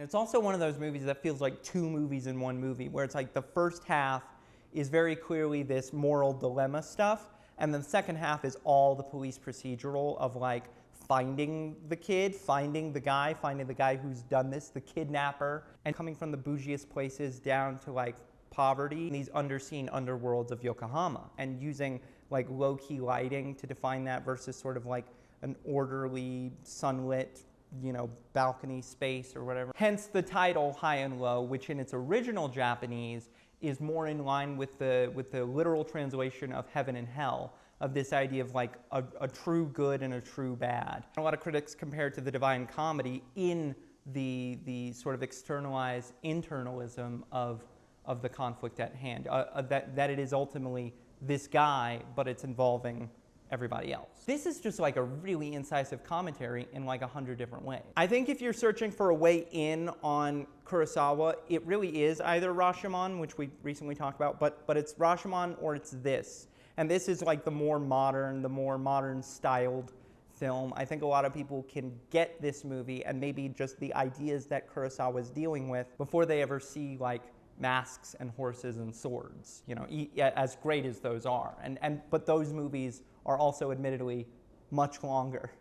it's also one of those movies that feels like two movies in one movie, where it's like the first half is very clearly this moral dilemma stuff, and then the second half is all the police procedural of like finding the kid, finding the guy who's done this, the kidnapper, and coming from the bougiest places down to like poverty in these underseen underworlds of Yokohama, and using like low-key lighting to define that versus sort of like an orderly, sunlit, you know, balcony space or whatever. Hence the title High and Low, which in its original Japanese is more in line with the literal translation of heaven and hell, of this idea of like a true good and a true bad. A lot of critics compare it to the Divine Comedy in the sort of externalized internalism of the conflict at hand, that it is ultimately this guy, but it's involving everybody else. This is just like a really incisive commentary in like 100 different ways. I think if you're searching for a way in on Kurosawa, it really is either Rashomon, which we recently talked about, but it's Rashomon or it's this. And this is like the more modern styled film. I think a lot of people can get this movie and maybe just the ideas that Kurosawa is dealing with before they ever see like masks and horses and swords, you know, as great as those are. But those movies are also admittedly much longer